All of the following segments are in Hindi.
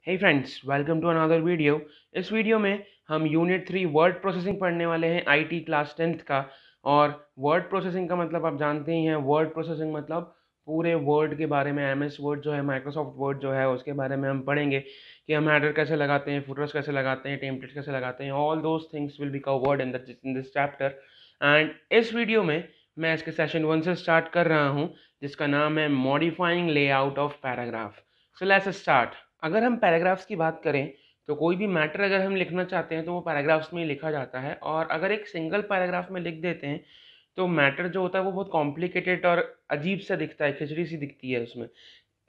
Hey friends, welcome to another video. इस वीडियो में हम यूनिट 3 वर्ड प्रोसेसिंग पढ़ने वाले हैं आईटी क्लास 10th का। और वर्ड प्रोसेसिंग का मतलब आप जानते ही हैं। वर्ड प्रोसेसिंग मतलब पूरे वर्ड के बारे में, एमएस वर्ड जो है, माइक्रोसॉफ्ट वर्ड जो है, उसके बारे में हम पढ़ेंगे कि हम हेडर कैसे लगाते हैं, फुटर्स कैसे लगाते हैं, टेम्पलेट्स कैसे लगाते हैं। All those things will be covered in this chapter. And इस वीडियो में मैं इसके सेशन 1 से स्टार्ट कर रहा हूँ, जिसका नाम है modifying layout of paragraph. So let's start. अगर हम पैराग्राफ्स की बात करें तो कोई भी मैटर अगर हम लिखना चाहते हैं तो वो पैराग्राफ्स में ही लिखा जाता है। और अगर एक सिंगल पैराग्राफ में लिख देते हैं तो मैटर जो होता है वो बहुत कॉम्प्लिकेटेड और अजीब सा दिखता है, खिचड़ी सी दिखती है, उसमें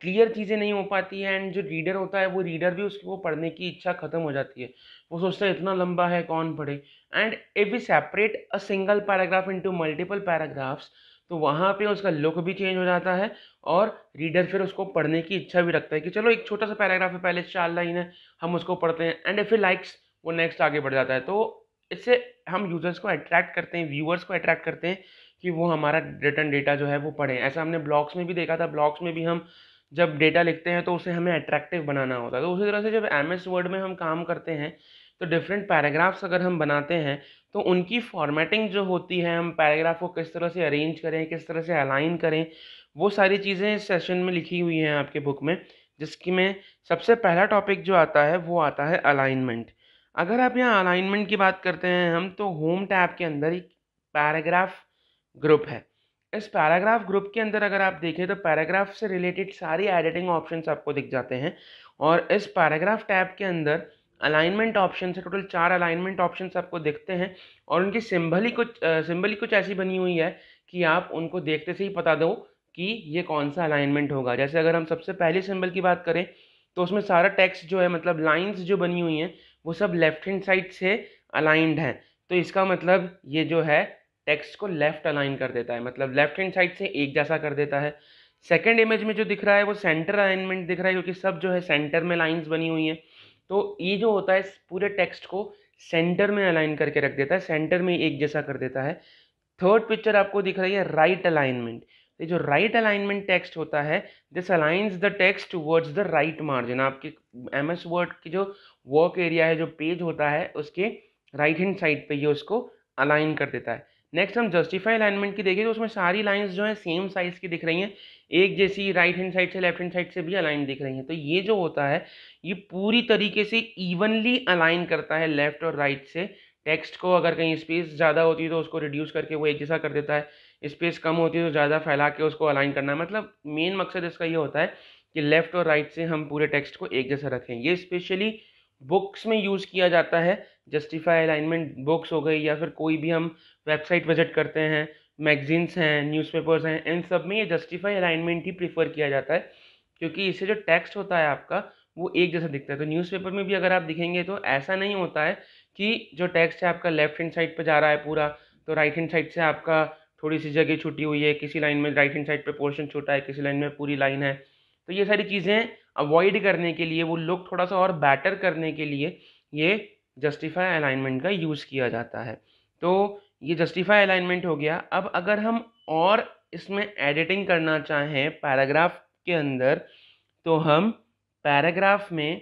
क्लियर चीज़ें नहीं हो पाती है। एंड जो रीडर होता है वो रीडर भी उसको पढ़ने की इच्छा खत्म हो जाती है। वो सोचता है इतना लंबा है, कौन पढ़े। And if we separate a single paragraph into multiple paragraphs तो वहाँ पे उसका लुक भी चेंज हो जाता है और रीडर फिर उसको पढ़ने की इच्छा भी रखता है कि चलो एक छोटा सा पैराग्राफ है, पहले 4 लाइन है, हम उसको पढ़ते हैं। एंड इफ ही लाइक्स वो नेक्स्ट आगे बढ़ जाता है। तो इससे हम यूजर्स को अट्रैक्ट करते हैं, व्यूअर्स को अट्रैक्ट करते हैं कि वो हमारा रिटर्न डेटा जो है वो पढ़ें। ऐसा हमने ब्लॉग्स में भी देखा था। ब्लॉग्स में भी हम जब डेटा लिखते हैं तो उसे हमें अट्रैक्टिव बनाना होता है। तो उसी तरह से जब एमएस वर्ड में हम काम करते हैं तो डिफरेंट पैराग्राफ्स अगर हम बनाते हैं तो उनकी फॉर्मेटिंग जो होती है, हम पैराग्राफ को किस तरह से अरेंज करें, किस तरह से अलाइन करें, वो सारी चीज़ें इस सेशन में लिखी हुई हैं आपके बुक में। जिसकी में सबसे पहला टॉपिक जो आता है वो आता है अलाइनमेंट। अगर आप यहाँ अलाइनमेंट की बात करते हैं हम, तो होम टैब के अंदर एक पैराग्राफ ग्रुप है। इस पैराग्राफ ग्रुप के अंदर अगर आप देखें तो पैराग्राफ से रिलेटेड सारी एडिटिंग ऑप्शंस आपको दिख जाते हैं। और इस पैराग्राफ टैब के अंदर अलाइनमेंट ऑप्शन है, टोटल 4 अलाइनमेंट ऑप्शंस आपको दिखते हैं। और उनकी सिंबल ही कुछ ऐसी बनी हुई है कि आप उनको देखते से ही पता दो कि ये कौन सा अलाइनमेंट होगा। जैसे अगर हम सबसे पहले सिंबल की बात करें तो उसमें सारा टेक्स्ट जो है, मतलब लाइंस जो बनी हुई हैं, वो सब लेफ्ट हैंड साइड से अलाइंड हैं। तो इसका मतलब ये जो है टेक्स्ट को लेफ्ट अलाइन कर देता है, मतलब लेफ्ट हैंड साइड से एक जैसा कर देता है। सेकंड इमेज में जो दिख रहा है वो सेंटर अलाइनमेंट दिख रहा है, क्योंकि सब जो है सेंटर में लाइंस बनी हुई हैं। तो ये जो होता है इस पूरे टेक्स्ट को सेंटर में अलाइन करके रख देता है, सेंटर में एक जैसा कर देता है। थर्ड पिक्चर आपको दिख रही है राइट अलाइनमेंट। ये जो राइट अलाइनमेंट टेक्स्ट होता है, this aligns the text towards the right margin. आपके एमएस वर्ड की जो वर्क एरिया है, जो पेज होता है, उसके राइट हैंड साइड पे ये उसको अलाइन कर देता है। नेक्स्ट हम जस्टिफाई अलाइनमेंट की देखिए तो उसमें सारी लाइंस जो है सेम साइज की दिख रही हैं, एक जैसी राइट हैंड साइड से लेफ्ट हैंड साइड से भी अलाइन दिख रही हैं। तो ये जो होता है ये पूरी तरीके से इवनली अलाइन करता है लेफ्ट और राइट से टेक्स्ट को। अगर कहीं स्पेस ज़्यादा होती है तो उसको रिड्यूस करके वो एक जैसा कर देता है, स्पेस कम होती है तो ज़्यादा फैला के उसको अलाइन करना है। मतलब मेन मकसद इसका ये होता है कि लेफ्ट और राइट से हम पूरे टेक्स्ट को एक जैसा रखें। ये स्पेशली बुक्स में यूज़ किया जाता है। जस्टिफाई अलाइनमेंट बुक्स हो गई, या फिर कोई भी हम वेबसाइट विजिट करते हैं, मैगजीन्स हैं, न्यूज़पेपर्स हैं, इन सब में ये जस्टिफाई अलाइनमेंट ही प्रीफर किया जाता है, क्योंकि इससे जो टेक्स्ट होता है आपका वो एक जैसा दिखता है। तो न्यूज़पेपर में भी अगर आप दिखेंगे तो ऐसा नहीं होता है कि जो टेक्स्ट है आपका लेफ्ट हैंड साइड पे जा रहा है पूरा, तो राइट हैंड साइड से आपका थोड़ी सी जगह छुटी हुई है, किसी लाइन में राइट हैंड साइड पे पोर्शन छोटा है, किसी लाइन में पूरी लाइन है। तो ये सारी चीज़ें अवॉइड करने के लिए, वो लुक थोड़ा सा और बेटर करने के लिए ये जस्टिफाई अलाइनमेंट का यूज़ किया जाता है। तो ये जस्टिफाई अलाइनमेंट हो गया। अब अगर हम और इसमें एडिटिंग करना चाहें पैराग्राफ के अंदर, तो हम पैराग्राफ में,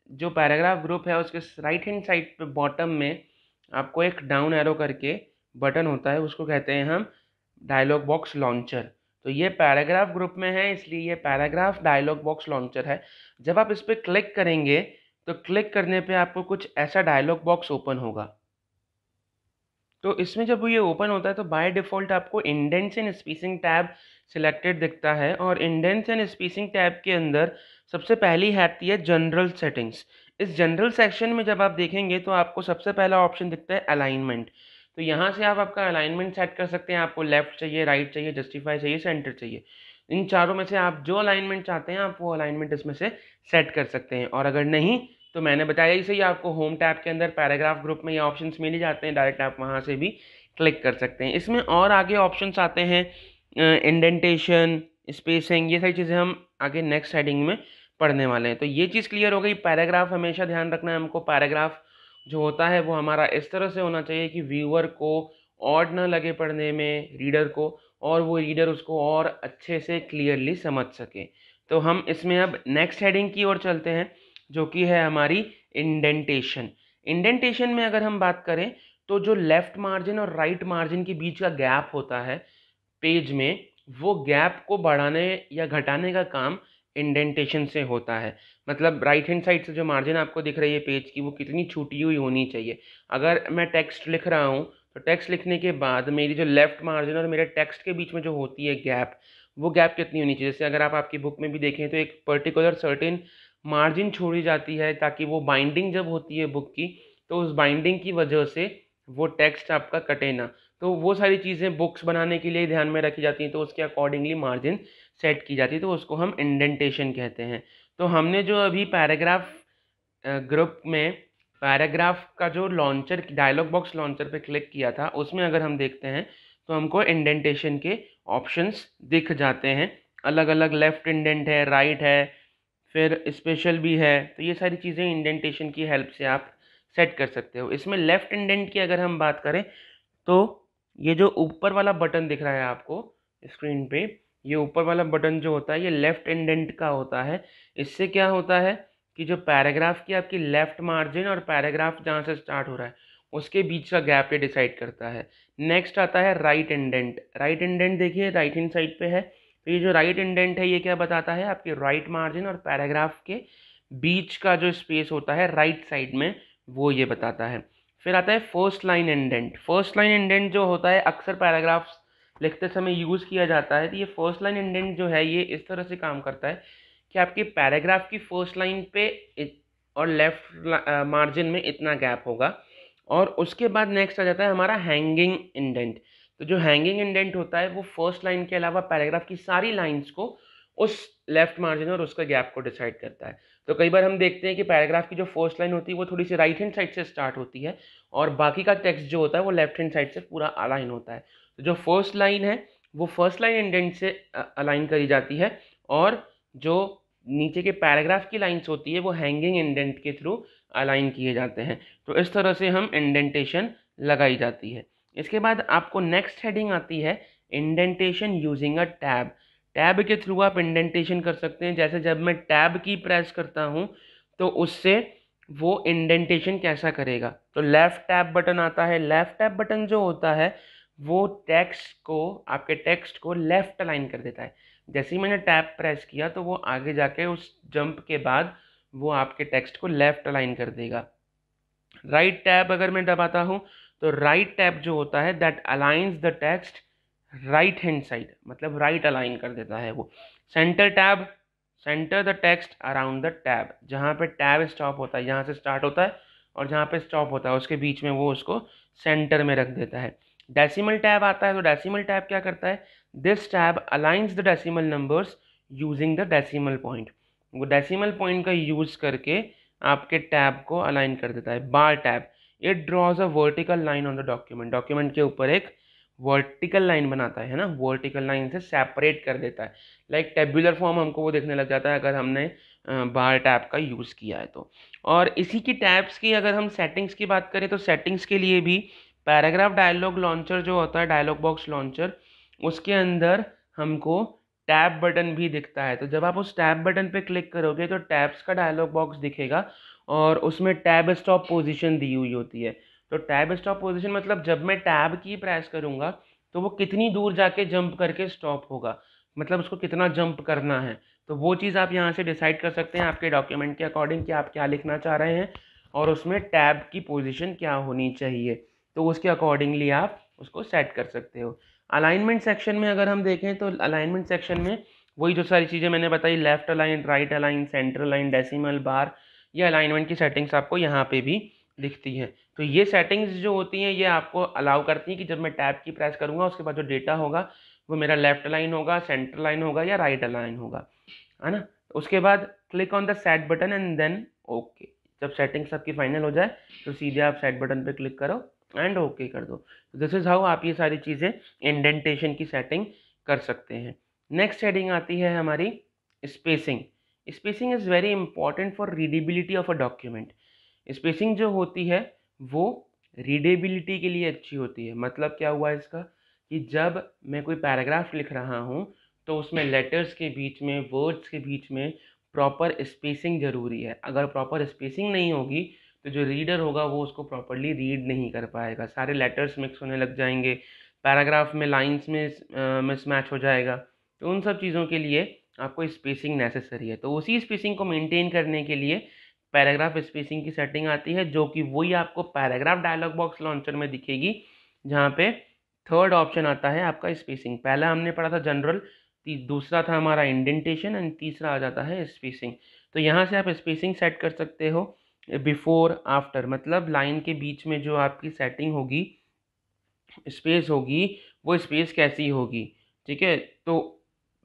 जो पैराग्राफ ग्रुप है उसके राइट हैंड साइड पे बॉटम में आपको एक डाउन एरो करके बटन होता है, उसको कहते हैं हम डायलॉग बॉक्स लॉन्चर। तो ये पैराग्राफ ग्रुप में है, इसलिए ये पैराग्राफ डायलॉग बॉक्स लॉन्चर है। जब आप इस पर क्लिक करेंगे तो क्लिक करने पे आपको कुछ ऐसा डायलॉग बॉक्स ओपन होगा। तो इसमें जब ये ओपन होता है तो बाय डिफ़ॉल्ट आपको indents and spacing tab selected दिखता है। और इंडेंट्स एंड स्पेसिंग टैब के अंदर सबसे पहली आती है जनरल सेटिंग्स। इस जनरल सेक्शन में जब आप देखेंगे तो आपको सबसे पहला ऑप्शन दिखता है अलाइनमेंट। तो यहाँ से आप आपका अलाइनमेंट सेट कर सकते हैं। आपको लेफ्ट चाहिए, राइट चाहिए, जस्टिफाई चाहिए, सेंटर चाहिए। इन चारों में से आप जो अलाइनमेंट चाहते हैं आप वो अलाइनमेंट इसमें से सेट कर सकते हैं। और अगर नहीं तो मैंने बताया ही सही, आपको होम टैब के अंदर पैराग्राफ ग्रुप में ये ऑप्शंस मिल ही जाते हैं, डायरेक्ट आप वहाँ से भी क्लिक कर सकते हैं। इसमें और आगे ऑप्शंस आते हैं इंडेंटेशन, स्पेसिंग, ये सारी चीज़ें हम आगे नेक्स्ट हेडिंग में पढ़ने वाले हैं। तो ये चीज़ क्लियर हो गई। पैराग्राफ हमेशा ध्यान रखना है हमको, पैराग्राफ जो होता है वो हमारा इस तरह से होना चाहिए कि व्यूअर को ऑड ना लगे पढ़ने में, रीडर को, और वो रीडर उसको और अच्छे से क्लियरली समझ सके। तो हम इसमें अब नेक्स्ट हेडिंग की ओर चलते हैं। जो कि है हमारी इंडेंटेशन। इंडेंटेशन में अगर हम बात करें तो जो लेफ्ट मार्जिन और राइट मार्जिन के बीच का गैप होता है पेज में, वो गैप को बढ़ाने या घटाने का काम इंडेंटेशन से होता है। मतलब राइट हैंड साइड से जो मार्जिन आपको दिख रही है पेज की, वो कितनी छूटी हुई होनी चाहिए। अगर मैं टेक्स्ट लिख रहा हूँ तो टेक्स्ट लिखने के बाद मेरी जो लेफ्ट मार्जिन और मेरे टेक्स्ट के बीच में जो होती है गैप, वो गैप कितनी होनी चाहिए। जैसे अगर आप आपकी बुक में भी देखें तो एक पर्टिकुलर सर्टेन मार्जिन छोड़ी जाती है ताकि वो बाइंडिंग जब होती है बुक की, तो उस बाइंडिंग की वजह से वो टेक्स्ट आपका कटे ना। तो वो सारी चीज़ें बुक्स बनाने के लिए ध्यान में रखी जाती हैं, तो उसके अकॉर्डिंगली मार्जिन सेट की जाती है, तो उसको हम इंडेंटेशन कहते हैं। तो हमने जो अभी पैराग्राफ ग्रुप में पैराग्राफ का जो लॉन्चर डायलॉग बॉक्स लॉन्चर पे क्लिक किया था, उसमें अगर हम देखते हैं तो हमको इंडेंटेशन के ऑप्शंस दिख जाते हैं। अलग अलग लेफ्ट इंडेंट है, राइट है, फिर स्पेशल भी है। तो ये सारी चीज़ें इंडेंटेशन की हेल्प से आप सेट कर सकते हो। इसमें लेफ्ट इंडेंट की अगर हम बात करें तो ये जो ऊपर वाला बटन दिख रहा है आपको स्क्रीन पे, ये ऊपर वाला बटन जो होता है ये लेफ्ट इंडेंट का होता है। इससे क्या होता है कि जो पैराग्राफ की आपकी लेफ्ट मार्जिन और पैराग्राफ जहाँ से स्टार्ट हो रहा है उसके बीच का गैप ये डिसाइड करता है। नेक्स्ट आता है राइट इंडेंट। राइट इंडेंट देखिए राइट हैंड साइड पे है। तो ये जो राइट इंडेंट है ये क्या बताता है, आपके राइट मार्जिन और पैराग्राफ के बीच का जो स्पेस होता है राइट साइड में, वो ये बताता है। फिर आता है first line indent. First line indent जो होता है अक्सर पैराग्राफ्स लिखते समय यूज़ किया जाता है। तो ये फर्स्ट लाइन इंडेंट जो है ये इस तरह से काम करता है कि आपके पैराग्राफ की फर्स्ट लाइन पे और लेफ्ट मार्जिन में इतना गैप होगा, और उसके बाद नेक्स्ट आ जाता है हमारा हैंगिंग इंडेंट। तो जो हैंगिंग इंडेंट होता है वो फर्स्ट लाइन के अलावा पैराग्राफ की सारी लाइंस को उस लेफ्ट मार्जिन और उसका गैप को डिसाइड करता है। तो कई बार हम देखते हैं कि पैराग्राफ की जो फर्स्ट लाइन होती है वो थोड़ी सी राइट हैंड साइड से स्टार्ट होती है और बाकी का टेक्स्ट जो होता है वो लेफ्ट हैंड साइड से पूरा अलाइन होता है। तो जो फर्स्ट लाइन है वो फर्स्ट लाइन इंडेंट से अलाइन करी जाती है, और जो नीचे के पैराग्राफ की लाइंस होती है वो हैंगिंग इंडेंट के थ्रू अलाइन किए जाते हैं। तो इस तरह से हम इंडेंटेशन लगाई जाती है। इसके बाद आपको नेक्स्ट हेडिंग आती है indentation using a tab. Tab के थ्रू आप इंडेंटेशन कर सकते हैं। जैसे जब मैं टैब की प्रेस करता हूँ तो उससे वो इंडेंटेशन कैसा करेगा, तो लेफ़्ट टैब बटन आता है। लेफ़्ट टैब बटन जो होता है वो टेक्स्ट को, आपके टेक्स्ट को लेफ़्ट अलाइन कर देता है। जैसे ही मैंने टैब प्रेस किया तो वो आगे जाके उस जंप के बाद वो आपके टेक्स्ट को लेफ़्ट अलाइन कर देगा। राइट टैब अगर मैं दबाता हूँ तो राइट टैब जो होता है that aligns the text right hand side, मतलब राइट अलाइन कर देता है वो। Center tab, center the text around the tab. जहाँ पे टैब स्टॉप होता है, यहाँ से स्टार्ट होता है और जहाँ पे स्टॉप होता है उसके बीच में वो उसको सेंटर में रख देता है। डेसिमल टैब आता है, तो डेसिमल टैब क्या करता है, this tab aligns the decimal numbers using the decimal point. वो डेसिमल पॉइंट का यूज़ करके आपके टैब को अलाइन कर देता है। Bar tab, it draws a vertical line on the document. Document के ऊपर एक वर्टिकल लाइन बनाता है ना, वर्टिकल लाइन से सेपरेट कर देता है। लाइक टेबुलर फॉर्म हमको वो देखने लग जाता है अगर हमने बार टैब का यूज़ किया है तो। और इसी की टैब्स की अगर हम सेटिंग्स की बात करें तो सेटिंग्स के लिए भी पैराग्राफ डायलॉग लॉन्चर जो होता है, डायलॉग बॉक्स लॉन्चर, उसके अंदर हमको टैब बटन भी दिखता है। तो जब आप उस टैब बटन पे क्लिक करोगे तो टैब्स का डायलॉग बॉक्स दिखेगा और उसमें टैब स्टॉप पोजीशन दी हुई होती है। तो टैब स्टॉप पोजीशन मतलब जब मैं टैब की प्रेस करूँगा तो वो कितनी दूर जाके जंप करके स्टॉप होगा, मतलब उसको कितना जंप करना है। तो वो चीज़ आप यहाँ से डिसाइड कर सकते हैं आपके डॉक्यूमेंट के अकॉर्डिंग कि आप क्या लिखना चाह रहे हैं और उसमें टैब की पोजीशन क्या होनी चाहिए, तो उसके अकॉर्डिंगली आप उसको सेट कर सकते हो। अलाइनमेंट सेक्शन में अगर हम देखें तो अलाइनमेंट सेक्शन में वही जो सारी चीज़ें मैंने बताई, left align, right align, centre align, decimal, bar, ये अलाइनमेंट की सेटिंग्स आपको यहाँ पे भी दिखती हैं। तो ये सेटिंग्स जो होती हैं ये आपको अलाउ करती हैं कि जब मैं टैब की प्रेस करूँगा उसके बाद जो डेटा होगा वो मेरा लेफ्ट अलाइन होगा, सेंटर अलाइन होगा या राइट अलाइन होगा, है ना। उसके बाद click on the set button and then okay. जब सेटिंग्स आपकी फाइनल हो जाए तो सीधे आप सेट बटन पे क्लिक करो एंड ओके कर दो। दिस इज़ हाउ आप ये सारी चीज़ें इंडेंटेशन की सेटिंग कर सकते हैं। नेक्स्ट हेडिंग आती है हमारी spacing. Spacing is very important for readability of a document. Spacing जो होती है वो रीडेबिलिटी के लिए अच्छी होती है। मतलब क्या हुआ इसका, कि जब मैं कोई पैराग्राफ लिख रहा हूँ तो उसमें लेटर्स के बीच में, वर्ड्स के बीच में प्रॉपर स्पेसिंग ज़रूरी है। अगर प्रॉपर स्पेसिंग नहीं होगी तो जो रीडर होगा वो उसको प्रॉपरली रीड नहीं कर पाएगा, सारे लेटर्स मिक्स होने लग जाएंगे, पैराग्राफ में लाइंस में मिसमैच हो जाएगा। तो उन सब चीज़ों के लिए आपको स्पेसिंग नेसेसरी है। तो उसी स्पेसिंग को मेंटेन करने के लिए पैराग्राफ स्पेसिंग की सेटिंग आती है, जो कि वही आपको पैराग्राफ डायलॉग बॉक्स लॉन्चर में दिखेगी, जहाँ पे थर्ड ऑप्शन आता है आपका स्पेसिंग। पहला हमने पढ़ा था जनरल, दूसरा था हमारा इंडेंटेशन एंड तीसरा आ जाता है स्पेसिंग। तो यहाँ से आप स्पेसिंग सेट कर सकते हो बिफोर आफ्टर, मतलब लाइन के बीच में जो आपकी सेटिंग होगी, स्पेस होगी, वो स्पेस कैसी होगी, ठीक है। तो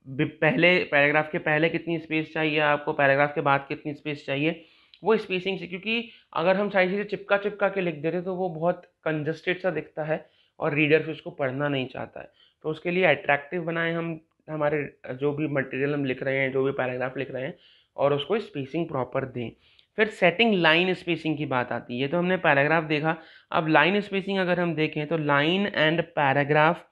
पहले पैराग्राफ के पहले कितनी स्पेस चाहिए आपको, पैराग्राफ के बाद कितनी स्पेस चाहिए, वो स्पेसिंग से, क्योंकि अगर हम सारी चीज़ें चिपका चिपका के लिख देते तो वो बहुत कंजस्टेड सा दिखता है और रीडर फिर उसको पढ़ना नहीं चाहता है। तो उसके लिए अट्रैक्टिव बनाए हम हमारे जो भी मटेरियल हम लिख रहे हैं, जो भी पैराग्राफ लिख रहे हैं, और उसको स्पेसिंग प्रॉपर दें। फिर सेटिंग लाइन स्पेसिंग की बात आती है। तो हमने पैराग्राफ देखा, अब लाइन स्पेसिंग अगर हम देखें तो लाइन एंड पैराग्राफ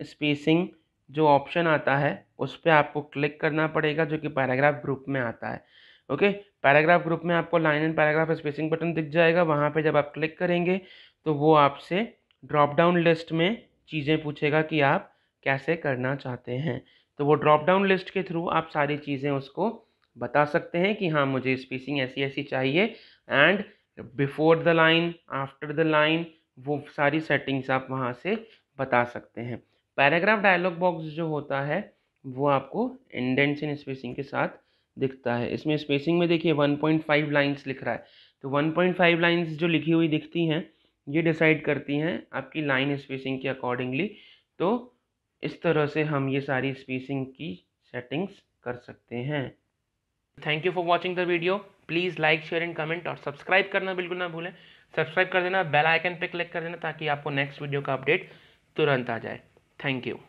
स्पेसिंग जो ऑप्शन आता है उस पर आपको क्लिक करना पड़ेगा, जो कि पैराग्राफ ग्रुप में आता है। ओके, पैराग्राफ ग्रुप में आपको line and paragraph spacing button दिख जाएगा। वहाँ पे जब आप क्लिक करेंगे तो वो आपसे ड्रॉप डाउन लिस्ट में चीज़ें पूछेगा कि आप कैसे करना चाहते हैं। तो वो ड्रॉप डाउन लिस्ट के थ्रू आप सारी चीज़ें उसको बता सकते हैं कि हाँ मुझे स्पेसिंग ऐसी ऐसी चाहिए, and before the line, after the line, वो सारी सेटिंग्स आप वहाँ से बता सकते हैं। पैराग्राफ डायलॉग बॉक्स जो होता है वो आपको इंडेंट्स एंड स्पेसिंग के साथ दिखता है। इसमें स्पेसिंग में देखिए 1.5 लाइंस लिख रहा है, तो 1.5 लाइंस जो लिखी हुई दिखती हैं ये डिसाइड करती हैं आपकी लाइन स्पेसिंग के अकॉर्डिंगली। तो इस तरह से हम ये सारी स्पेसिंग की सेटिंग्स कर सकते हैं। Thank you for watching the video. Please like, share and comment, और सब्सक्राइब करना बिल्कुल ना भूलें। सब्सक्राइब कर देना, बेल आइकन पे क्लिक कर देना, ताकि आपको नेक्स्ट वीडियो का अपडेट तुरंत आ जाए। Thank you.